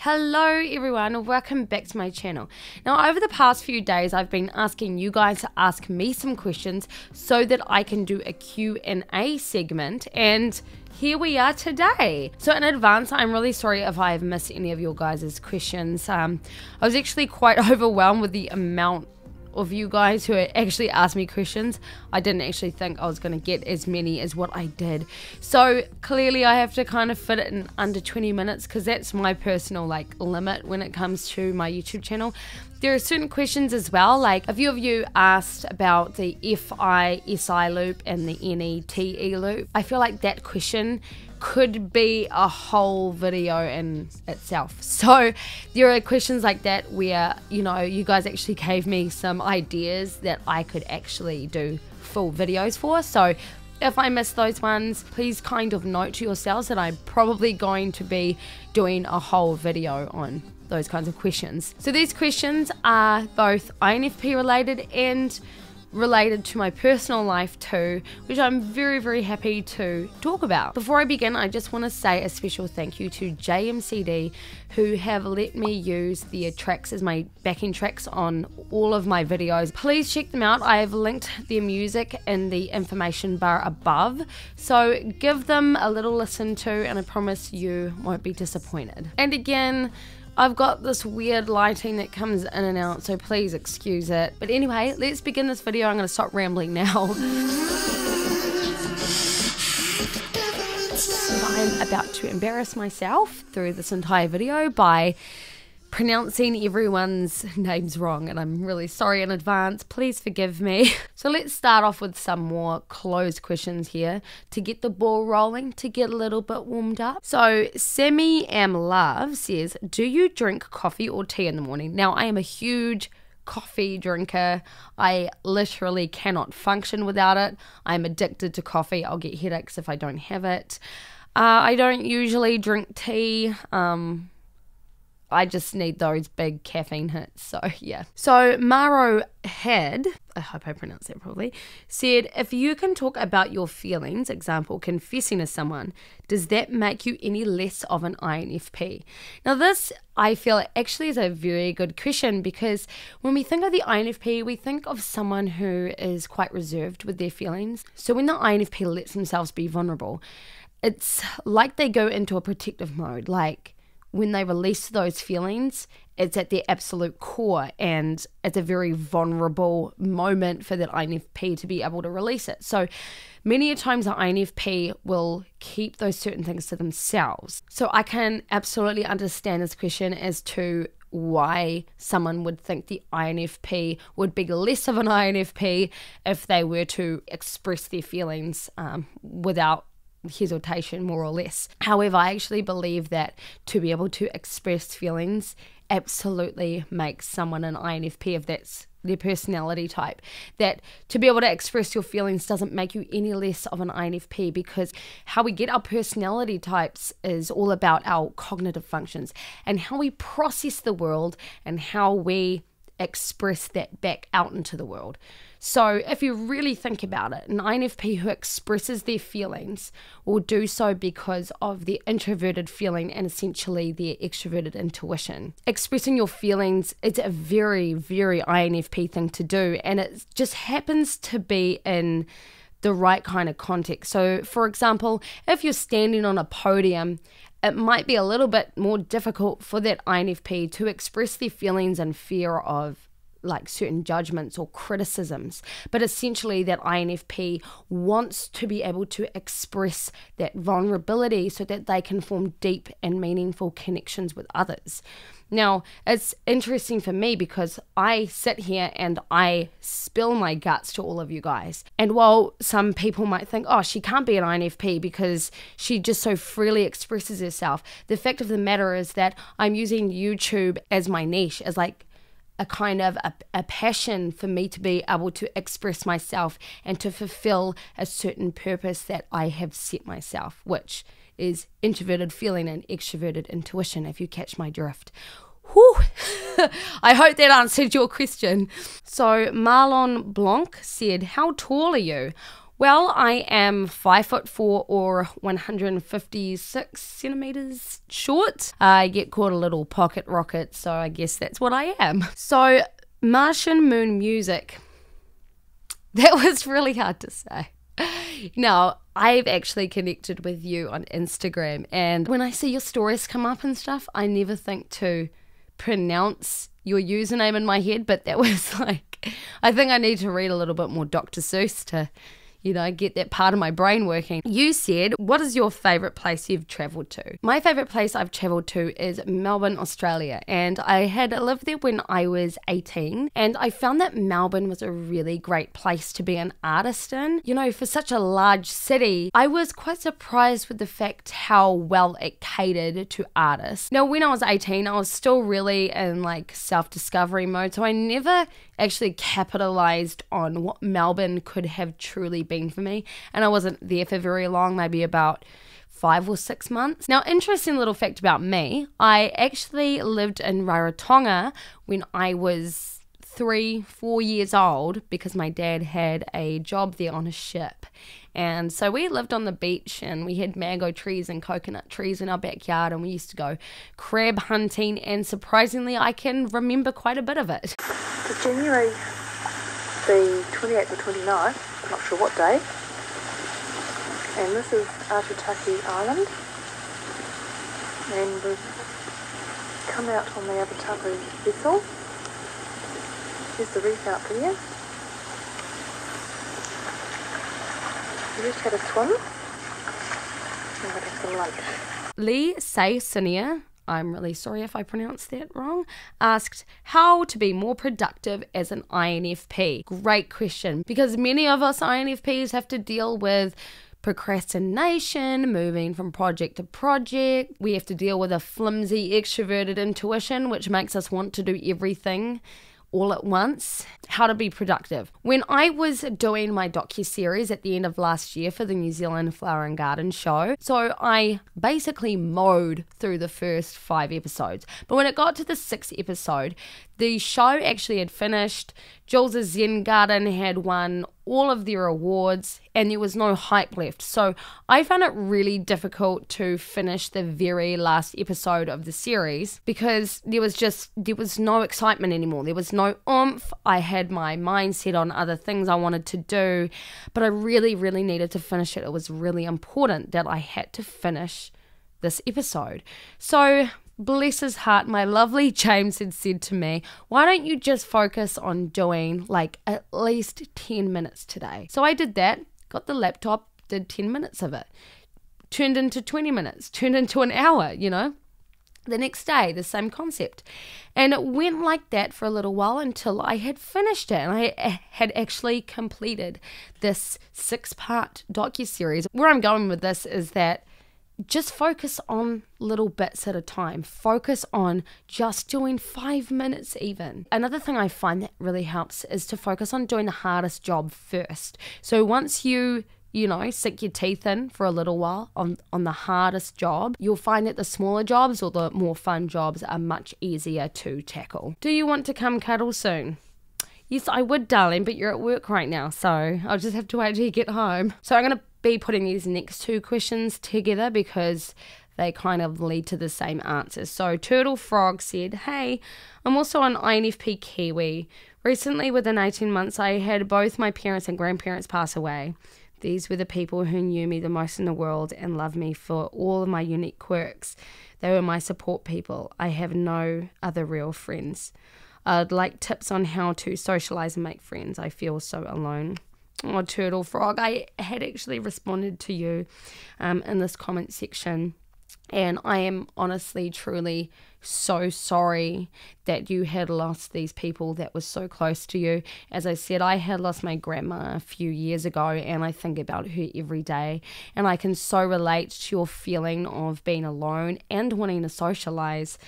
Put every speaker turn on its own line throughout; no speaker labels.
Hello everyone, welcome back to my channel. Now over the past few days I've been asking you guys to ask me some questions so that I can do a Q&A segment, and here we are today. So in advance, I'm really sorry if I've missed any of your guys' questions. I was actually quite overwhelmed with the amount of you guys who actually asked me questions. I didn't actually think I was going to get as many as what I did. So clearly I have to kind of fit it in under 20 minutes because that's my personal limit when it comes to my YouTube channel. There are certain questions as well, like a few of you asked about the FI-SI loop and the NETE loop. I feel like that question could be a whole video in itself. So there are questions like that where, you guys actually gave me some ideas that I could actually do full videos for. So if I miss those ones, please kind of note to yourselves that I'm probably going to be doing a whole video on those kinds of questions. So these questions are both INFP related and related to my personal life too, which I'm very, very happy to talk about. Before I begin, I just want to say a special thank you to JMCD, who have let me use their tracks as my backing tracks on all of my videos. Please check them out. I have linked their music in the information bar above, so give them a little listen to, and I promise you won't be disappointed. And again, I've got this weird lighting that comes in and out, so please excuse it. But anyway, let's begin this video. I'm going to stop rambling now. I'm about to embarrass myself through this entire video by pronouncing everyone's names wrong, and I'm really sorry in advance. Please forgive me. So let's start off with some more closed questions here to get the ball rolling, to get a little bit warmed up. So Sammy Am Love says, do you drink coffee or tea in the morning? Now I am a huge coffee drinker. I literally cannot function without it. I'm addicted to coffee. I'll get headaches if I don't have it. I don't usually drink tea. I just need those big caffeine hits, so yeah. So Maro Had, I hope I pronounced that properly, said, if you can talk about your feelings, example, confessing to someone, does that make you any less of an INFP? Now this, I feel, actually is a very good question, because when we think of the INFP, we think of someone who is quite reserved with their feelings. So when the INFP lets themselves be vulnerable, it's like they go into a protective mode, like when they release those feelings, it's at their absolute core, and it's a very vulnerable moment for that INFP to be able to release it. So many a times the INFP will keep those certain things to themselves. So I can absolutely understand this question as to why someone would think the INFP would be less of an INFP if they were to express their feelings without hesitation, more or less. However, I actually believe that to be able to express feelings absolutely makes someone an INFP if that's their personality type. That to be able to express your feelings doesn't make you any less of an INFP, because how we get our personality types is all about our cognitive functions and how we process the world and how we express that back out into the world. So if you really think about it, an INFP who expresses their feelings will do so because of their introverted feeling and essentially their extroverted intuition. Expressing your feelings is a very, very INFP thing to do, and it just happens to be in the right kind of context. So for example, if you're standing on a podium, it might be a little bit more difficult for that INFP to express their feelings and fear of certain judgments or criticisms, but essentially that INFP wants to be able to express that vulnerability so that they can form deep and meaningful connections with others. Now, it's interesting for me because I sit here and I spill my guts to all of you guys. And while some people might think, oh, she can't be an INFP because she just so freely expresses herself, the fact of the matter is that I'm using YouTube as my niche, as a kind of a passion for me to be able to express myself and to fulfill a certain purpose that I have set myself, which is introverted feeling and extroverted intuition, if you catch my drift. Whew. I hope that answered your question. So Marlon Blanc said, how tall are you? Well, I am 5'4" or 156 centimeters short. I get called a little pocket rocket, so I guess that's what I am. So, Martian moon music. That was really hard to say. Now, I've actually connected with you on Instagram, and when I see your stories come up and stuff, I never think to pronounce your username in my head, but that was like, I think I need to read a little bit more Dr. Seuss to, get that part of my brain working. You said, what is your favourite place you've travelled to? My favourite place I've travelled to is Melbourne, Australia, and I had lived there when I was 18, and I found that Melbourne was a really great place to be an artist in. For such a large city, I was quite surprised with the fact how well it catered to artists. Now, when I was 18, I was still really in self-discovery mode, so I never actually capitalized on what Melbourne could have truly been for me, and I wasn't there for very long, maybe about 5 or 6 months. Now, interesting little fact about me, I actually lived in Rarotonga when I was 3-4 years old because my dad had a job there on a ship. And so we lived on the beach and we had mango trees and coconut trees in our backyard, and we used to go crab hunting, and surprisingly I can remember quite a bit of it.
It's January the 28th or 29th, I'm not sure what day, and this is Aitutaki Island, and we've come out on the Aitutaki vessel. Here's the reef out there. We just had a swim, and we're having some lunch.
Lee Say Sinia, I'm really sorry if I pronounced that wrong, asked how to be more productive as an INFP. Great question, because many of us INFPs have to deal with procrastination, moving from project to project. We have to deal with a flimsy extroverted intuition, which makes us want to do everything all at once. How to be productive. When I was doing my docuseries at the end of last year for the New Zealand Flower and Garden show, so I basically mowed through the first 5 episodes. But when it got to the 6th episode, the show actually had finished. Jules' Zen Garden had won all of their awards, and there was no hype left. So I found it really difficult to finish the very last episode of the series because there was no excitement anymore. There was no oomph. I had my mind set on other things I wanted to do, but I really, really needed to finish it. It was really important that I had to finish this episode. So bless his heart, my lovely James had said to me, why don't you just focus on doing at least 10 minutes today? So I did that, got the laptop, did 10 minutes of it. Turned into 20 minutes, turned into an hour, The next day, the same concept. And it went like that for a little while until I had finished it. And I had actually completed this 6-part docuseries. Where I'm going with this is that just focus on little bits at a time. Focus on just doing 5 minutes even. Another thing I find that really helps is to focus on doing the hardest job first. So once you sink your teeth in for a little while on the hardest job, you'll find that the smaller jobs or the more fun jobs are much easier to tackle. Do you want to come cuddle soon? Yes, I would, darling, but you're at work right now, so I'll just have to wait till you get home. So I'm going to be putting these next 2 questions together because they kind of lead to the same answers. So Turtle Frog said, hey, I'm also an INFP Kiwi. Recently, within 18 months, I had both my parents and grandparents pass away. These were the people who knew me the most in the world and loved me for all of my unique quirks. They were my support people. I have no other real friends. I'd like tips on how to socialize and make friends. I feel so alone. Oh, Turtle Frog, I had actually responded to you in this comment section, and I am honestly, truly so sorry that you had lost these people that were so close to you. As I said, I had lost my grandma a few years ago, and I think about her every day, and I can so relate to your feeling of being alone and wanting to socialize.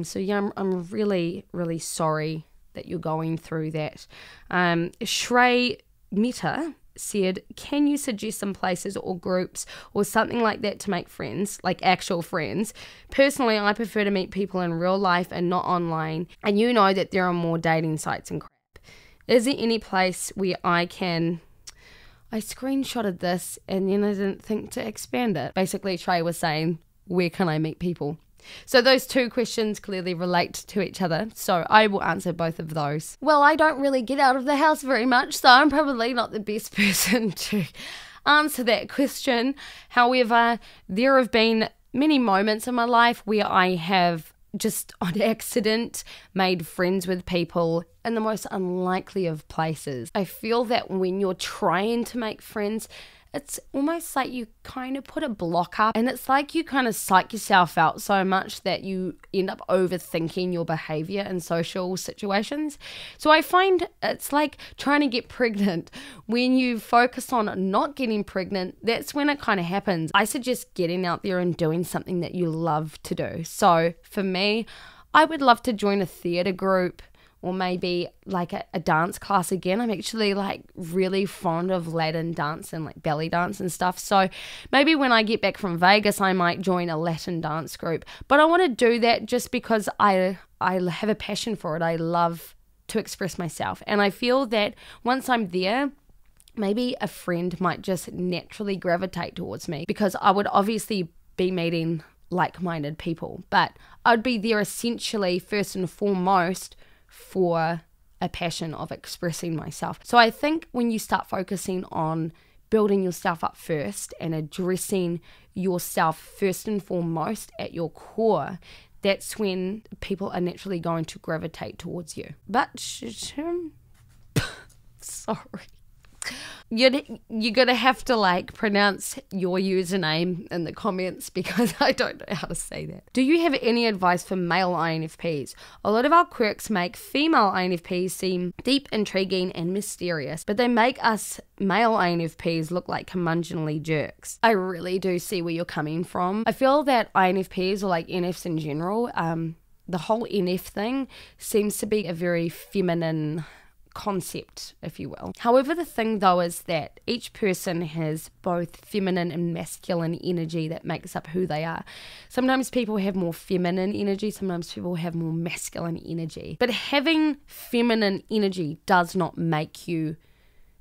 So yeah, I'm really, really sorry that you're going through that. Shrey Meta said, can you suggest some places or groups or something like that to make friends, like actual friends? Personally, I prefer to meet people in real life and not online, and you know that there are more dating sites and crap. Is there any place where I I screenshotted this and then I didn't think to expand it. Basically, Trey was saying, where can I meet people? So those two questions clearly relate to each other, so I will answer both of those. Well, I don't really get out of the house very much, so I'm probably not the best person to answer that question. However, there have been many moments in my life where I have just on accident made friends with people in the most unlikely of places. I feel that when you're trying to make friends, it's almost like you kind of put a block up, and it's like you kind of psych yourself out so much that you end up overthinking your behavior in social situations. So I find it's like trying to get pregnant. When you focus on not getting pregnant, that's when it kind of happens. I suggest getting out there and doing something that you love to do. So for me, I would love to join a theatre group, or maybe like a dance class again. I'm actually like really fond of Latin dance and like belly dance and stuff. So maybe when I get back from Vegas, I might join a Latin dance group. But I want to do that just because I have a passion for it. I love to express myself. And I feel that once I'm there, maybe a friend might just naturally gravitate towards me, because I would obviously be meeting like-minded people. But I'd be there essentially first and foremost for a passion of expressing myself. So I think when you start focusing on building yourself up first and addressing yourself first and foremost at your core, that's when people are naturally going to gravitate towards you. But sorry. You're going to have to like pronounce your username in the comments, because I don't know how to say that. Do you have any advice for male INFPs? A lot of our quirks make female INFPs seem deep, intriguing, and mysterious, but they make us male INFPs look like curmudgeonly jerks. I really do see where you're coming from. I feel that INFPs, or like NFs in general, the whole NF thing seems to be a very feminine concept, if you will. However, the thing though is that each person has both feminine and masculine energy that makes up who they are. Sometimes people have more feminine energy, sometimes people have more masculine energy. But having feminine energy does not make you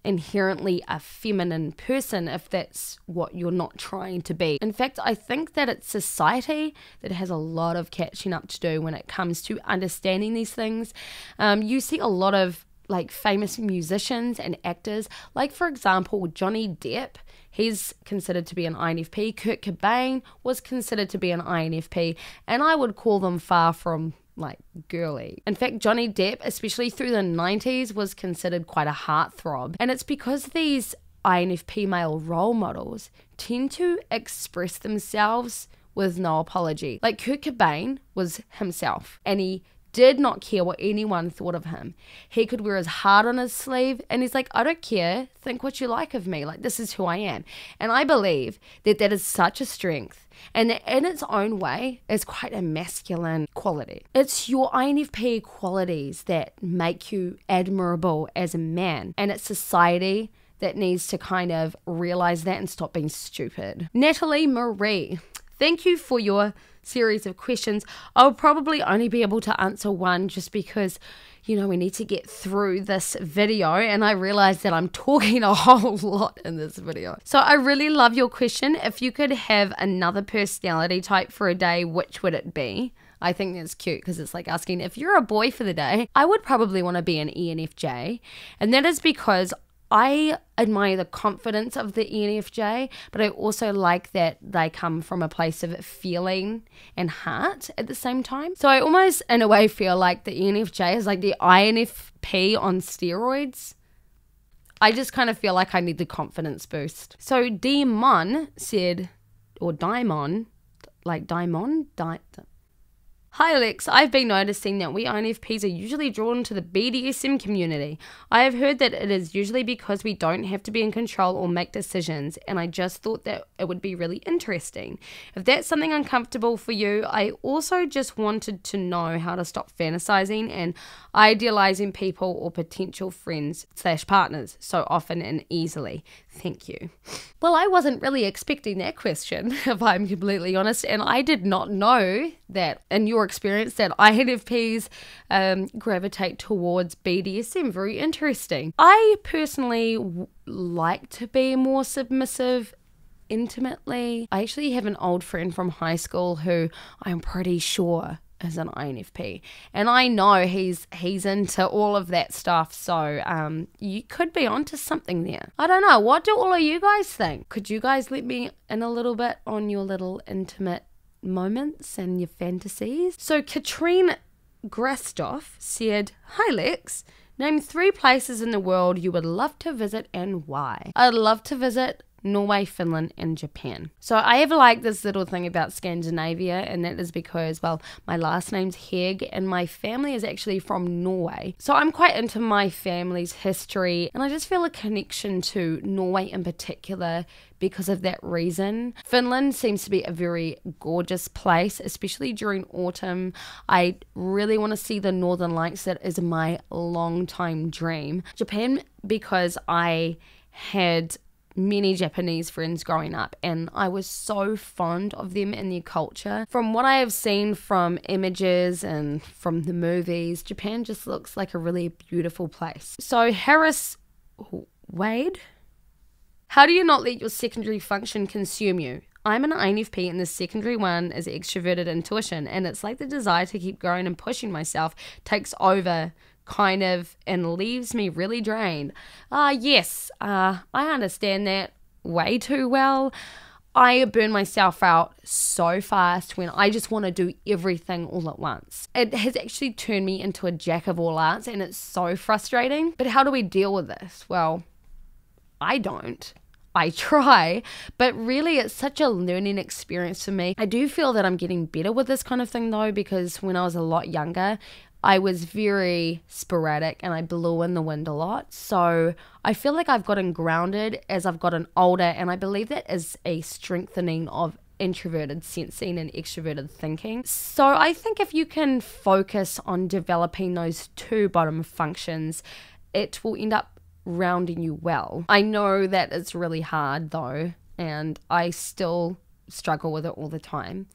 inherently a feminine person if that's what you're not trying to be. In fact, I think that it's society that has a lot of catching up to do when it comes to understanding these things. You see a lot of like famous musicians and actors, like for example Johnny Depp, he's considered to be an INFP. Kurt Cobain was considered to be an INFP, and I would call them far from like girly. In fact, Johnny Depp, especially through the 90s, was considered quite a heartthrob, and it's because these INFP male role models tend to express themselves with no apology. Like Kurt Cobain was himself, and he did not care what anyone thought of him. He could wear his heart on his sleeve, and he's like, I don't care, think what you like of me, like this is who I am. And I believe that that is such a strength, and that in its own way is quite a masculine quality. It's your INFP qualities that make you admirable as a man, and it's society that needs to kind of realize that and stop being stupid. Natalie Marie, thank you for your series of questions. I'll probably only be able to answer one just because, you know, we need to get through this video, and I realize that I'm talking a whole lot in this video. So I really love your question. If you could have another personality type for a day, which would it be? I think that's cute because it's like asking if you're a boy for the day. I would probably want to be an ENFJ, and that is because I admire the confidence of the ENFJ, but I also like that they come from a place of feeling and heart at the same time. So I almost, in a way, feel like the ENFJ is like the INFP on steroids. I just kind of feel like I need the confidence boost. So Daimon said, or Daimon, like Daimon? Hi Alex, I've been noticing that we INFPs are usually drawn to the BDSM community. I have heard that it is usually because we don't have to be in control or make decisions, and I just thought that it would be really interesting. If that's something uncomfortable for you, I also just wanted to know how to stop fantasizing and idealizing people or potential friends / partners so often and easily. Thank you. Well, I wasn't really expecting that question, if I'm completely honest, and I did not know that in your or experienced that INFPs gravitate towards BDSM. Very interesting. I personally like to be more submissive intimately. I actually have an old friend from high school who I'm pretty sure is an INFP, and I know he's into all of that stuff, so you could be onto something there. I don't know, what do all of you guys think? Could you guys let me in a little bit on your little intimate moments and your fantasies? So Katrine Grastoff said, "Hi Lex, name 3 places in the world you would love to visit and why." I'd love to visit Norway, Finland, and Japan. So I have like this little thing about Scandinavia, and that is because, well, my last name's Heg and my family is actually from Norway. So I'm quite into my family's history, and I just feel a connection to Norway in particular because of that reason. Finland seems to be a very gorgeous place, especially during autumn. I really want to see the Northern Lights. That is my long time dream. Japan, because I had many Japanese friends growing up and I was so fond of them and their culture. From what I have seen from images and from the movies, Japan just looks like a really beautiful place. So Harris Wade, how do you not let your secondary function consume you? I'm an INFP and the secondary one is extroverted intuition, and it's like the desire to keep growing and pushing myself takes over kind of and leaves me really drained. Yes, I understand that way too well. I burn myself out so fast when I just want to do everything all at once. It has actually turned me into a jack of all arts, and it's so frustrating. But how do we deal with this? Well, I don't. I try, but really it's such a learning experience for me. I do feel that I'm getting better with this kind of thing though, because when I was a lot younger, I was very sporadic and I blew in the wind a lot. So I feel like I've gotten grounded as I've gotten older, and I believe that is a strengthening of introverted sensing and extroverted thinking. So I think if you can focus on developing those 2 bottom functions, it will end up rounding you well. I know that it's really hard though, and I still struggle with it all the time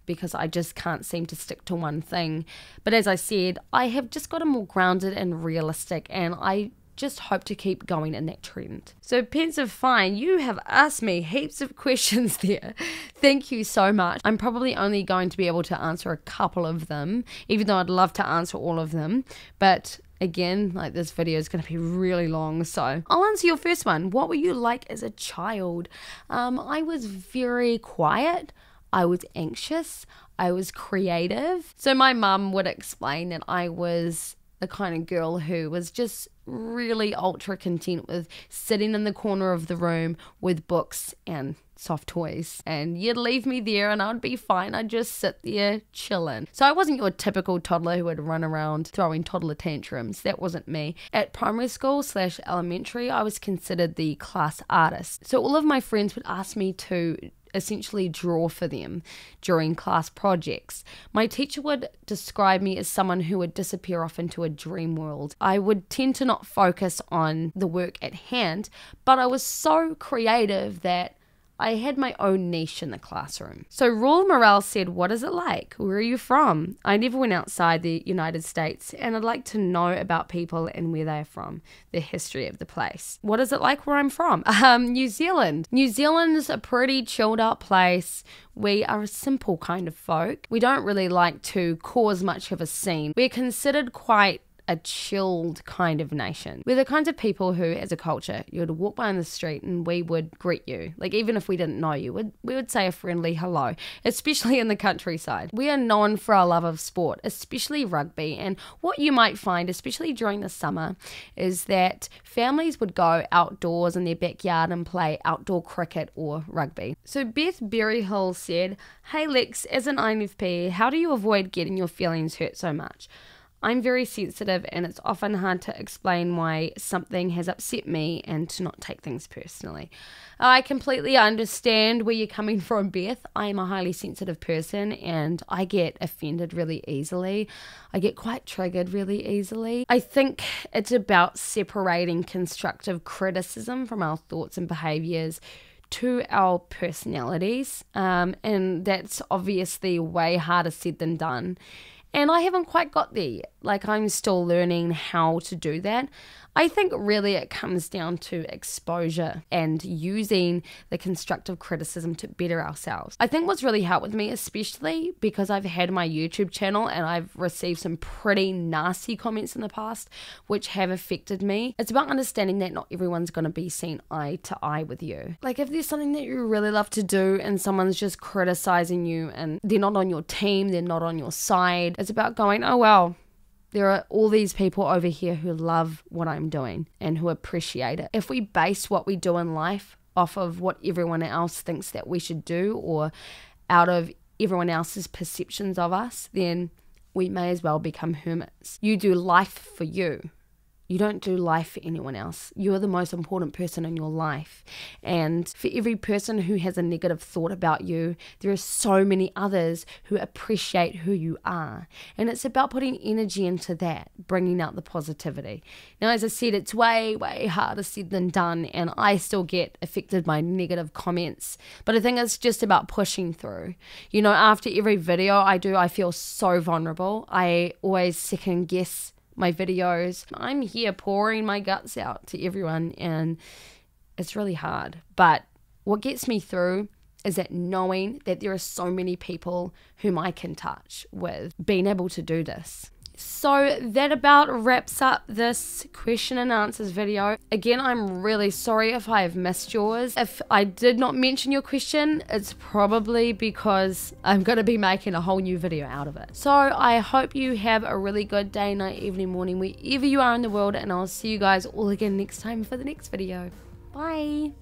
because I just can't seem to stick to one thing. But as I said, I have just gotten more grounded and realistic, and I just hope to keep going in that trend. So Pence of Fine, you have asked me heaps of questions there. Thank you so much. I'm probably only going to be able to answer a couple of them, even though I'd love to answer all of them. But again, like, this video is going to be really long, so I'll answer your first one. What were you like as a child? I was very quiet. I was anxious. I was creative. So my mum would explain that I was the kind of girl who was just really ultra content with sitting in the corner of the room with books and soft toys, and you'd leave me there and I'd be fine. I'd just sit there chilling. So I wasn't your typical toddler who would run around throwing toddler tantrums. That wasn't me. At primary school / elementary, I was considered the class artist. So all of my friends would ask me to essentially draw for them during class projects. My teacher would describe me as someone who would disappear off into a dream world. I would tend to not focus on the work at hand, but I was so creative that I had my own niche in the classroom. So Raul Morel said, what is it like? Where are you from? I never went outside the United States, and I'd like to know about people and where they're from, the history of the place. What is it like where I'm from? New Zealand. New Zealand's a pretty chilled out place. We are a simple kind of folk. We don't really like to cause much of a scene. We're considered quite a chilled kind of nation. We're the kinds of people who, as a culture, you would walk by on the street and we would greet you. Like, even if we didn't know you, we would say a friendly hello, especially in the countryside. We are known for our love of sport, especially rugby. And what you might find, especially during the summer, is that families would go outdoors in their backyard and play outdoor cricket or rugby. So Beth Berryhill said, hey Lex, as an INFP, how do you avoid getting your feelings hurt so much? I'm very sensitive, and it's often hard to explain why something has upset me and to not take things personally. I completely understand where you're coming from, Beth. I am a highly sensitive person and I get offended really easily. I get quite triggered really easily. I think it's about separating constructive criticism from our thoughts and behaviors to our personalities, and that's obviously way harder said than done. And I haven't quite got there. Like, I'm still learning how to do that. I think really it comes down to exposure and using the constructive criticism to better ourselves. I think what's really helped with me, especially because I've had my YouTube channel and I've received some pretty nasty comments in the past which have affected me, it's about understanding that not everyone's going to be seen eye to eye with you. Like, if there's something that you really love to do and someone's just criticizing you and they're not on your team, they're not on your side, it's about going, oh well, there are all these people over here who love what I'm doing and who appreciate it. If we base what we do in life off of what everyone else thinks that we should do or out of everyone else's perceptions of us, then we may as well become hermits. You do life for you. You don't do life for anyone else. You're the most important person in your life. And for every person who has a negative thought about you, there are so many others who appreciate who you are. And it's about putting energy into that, bringing out the positivity. Now, as I said, it's way, way harder said than done. And I still get affected by negative comments. But I think it's just about pushing through. You know, after every video I do, I feel so vulnerable. I always second guess my videos. I'm here pouring my guts out to everyone and it's really hard. But what gets me through is that knowing that there are so many people whom I can touch with being able to do this. So that about wraps up this question and answers video. Again, I'm really sorry if I have missed yours. If I did not mention your question, it's probably because I'm going to be making a whole new video out of it. So I hope you have a really good day, night, evening, morning, wherever you are in the world, and I'll see you guys all again next time for the next video. Bye.